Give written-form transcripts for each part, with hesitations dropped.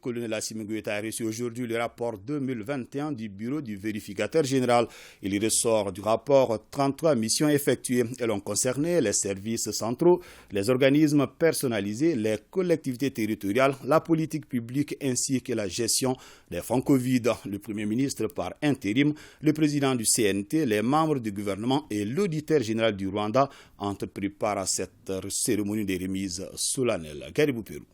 colonel Assimi Goïta a reçu aujourd'hui le rapport 2021 du bureau du vérificateur général. Il y ressort du rapport 33 missions effectuées. Elles ont concerné les services centraux, les organismes personnalisés, les collectivités territoriales, la politique publique ainsi que la gestion des fonds Covid. Le Premier ministre par intérim, le président du CNT, les membres du gouvernement et l'auditeur général du Rwanda ont pris part à cette cérémonie de remise solennelle. Garibou Pérou.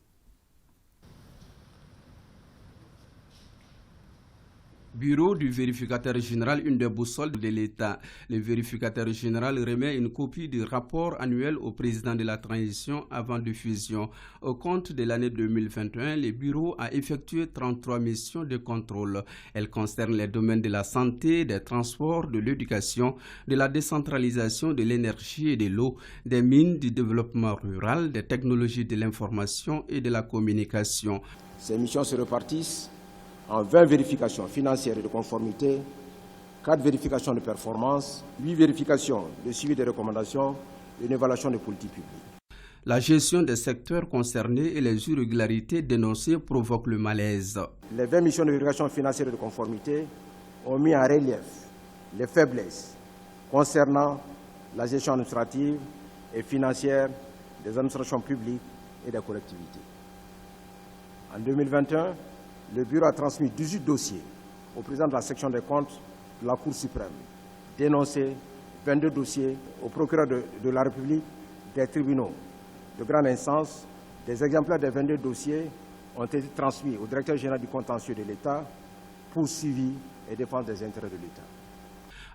Bureau du vérificateur général, une des boussoles de l'État. Le vérificateur général remet une copie du rapport annuel au président de la transition avant diffusion. Au compte de l'année 2021, le bureau a effectué 33 missions de contrôle. Elles concernent les domaines de la santé, des transports, de l'éducation, de la décentralisation, de l'énergie et de l'eau, des mines, du développement rural, des technologies de l'information et de la communication. Ces missions se répartissent en 20 vérifications financières et de conformité, 4 vérifications de performance, 8 vérifications de suivi des recommandations et une évaluation des politiques publiques. La gestion des secteurs concernés et les irrégularités dénoncées provoquent le malaise. Les 20 missions de vérification financière et de conformité ont mis en relief les faiblesses concernant la gestion administrative et financière des administrations publiques et des collectivités. En 2021, le bureau a transmis 18 dossiers au président de la section des comptes de la Cour suprême, dénoncé 22 dossiers au procureur de la République, des tribunaux de grande instance. Des exemplaires des 22 dossiers ont été transmis au directeur général du contentieux de l'État pour suivi et défense des intérêts de l'État.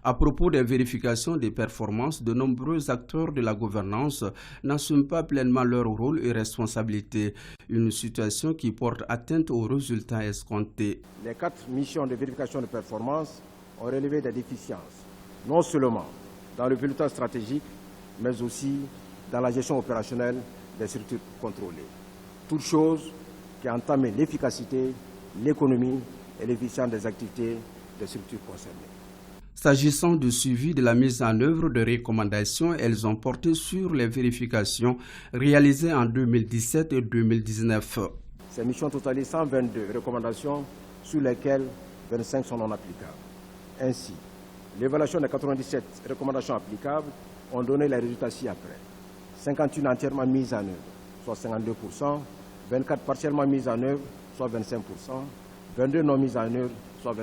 À propos des vérifications des performances, de nombreux acteurs de la gouvernance n'assument pas pleinement leur rôle et responsabilités. Une situation qui porte atteinte aux résultats escomptés. Les 4 missions de vérification de performance ont relevé des déficiences, non seulement dans le pilotage stratégique, mais aussi dans la gestion opérationnelle des structures contrôlées. Toute chose qui a entamé l'efficacité, l'économie et l'efficience des activités des structures concernées. S'agissant du suivi de la mise en œuvre de recommandations, elles ont porté sur les vérifications réalisées en 2017 et 2019. Ces missions totalisent 122 recommandations sur lesquelles 25 sont non applicables. Ainsi, l'évaluation des 97 recommandations applicables ont donné les résultats ci-après. 51 entièrement mises en œuvre, soit 52%, 24 partiellement mises en œuvre, soit 25%, 22 non mises en œuvre, soit 23%.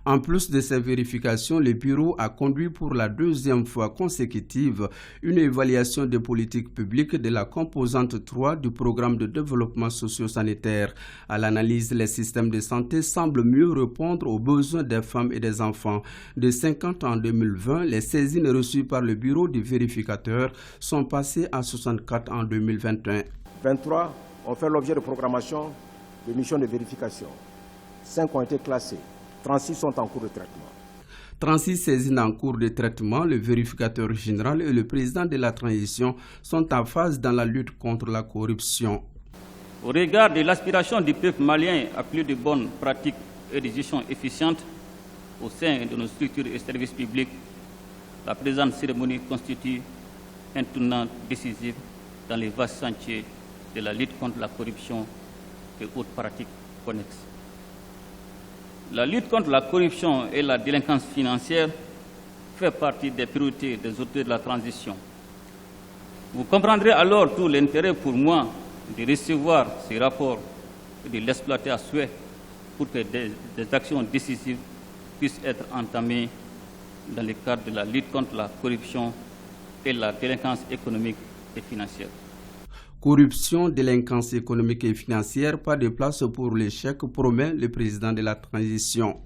En plus de ces vérifications, le bureau a conduit pour la 2e fois consécutive une évaluation des politiques publiques de la composante 3 du programme de développement socio-sanitaire. À l'analyse, les systèmes de santé semblent mieux répondre aux besoins des femmes et des enfants. De 50 en 2020, les saisines reçues par le bureau du vérificateur sont passées à 64 en 2021. 23 ont fait l'objet de programmation de missions de vérification. 5 ont été classées. 36 sont en cours de traitement. 36 saisines en cours de traitement, le vérificateur général et le président de la transition sont en phase dans la lutte contre la corruption. Au regard de l'aspiration du peuple malien à plus de bonnes pratiques et de gestion efficiente au sein de nos structures et services publics, la présente cérémonie constitue un tournant décisif dans les vastes chantiers de la lutte contre la corruption et autres pratiques connexes. La lutte contre la corruption et la délinquance financière fait partie des priorités des auteurs de la transition. Vous comprendrez alors tout l'intérêt pour moi de recevoir ces rapports et de l'exploiter à souhait pour que des actions décisives puissent être entamées dans le cadre de la lutte contre la corruption et la délinquance économique et financière. Corruption, délinquance économique et financière, pas de place pour l'échec, promet le président de la transition.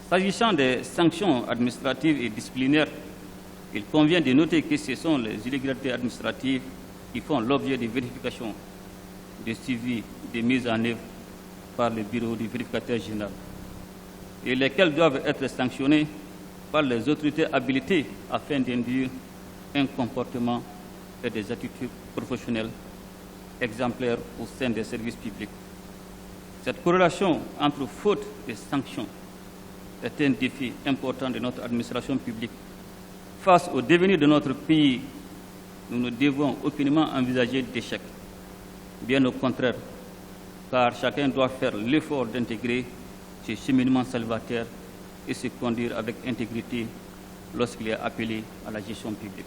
S'agissant des sanctions administratives et disciplinaires, il convient de noter que ce sont les illégalités administratives qui font l'objet de vérifications, de suivi, de mise en œuvre par le bureau du vérificateur général, et lesquelles doivent être sanctionnées par les autorités habilitées afin d'induire un comportement et des attitudes professionnelles exemplaires au sein des services publics. Cette corrélation entre faute et sanctions est un défi important de notre administration publique. Face au devenir de notre pays, nous ne devons aucunement envisager d'échec. Bien au contraire, car chacun doit faire l'effort d'intégrer ce cheminement salvateur et se conduire avec intégrité lorsqu'il est appelé à la gestion publique.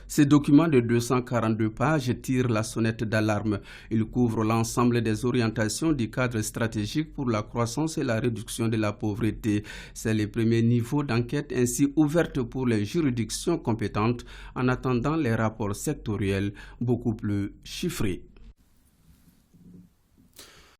Ce document de 242 pages tire la sonnette d'alarme. Il couvre l'ensemble des orientations du cadre stratégique pour la croissance et la réduction de la pauvreté. C'est le premier niveau d'enquête ainsi ouverte pour les juridictions compétentes en attendant les rapports sectoriels beaucoup plus chiffrés.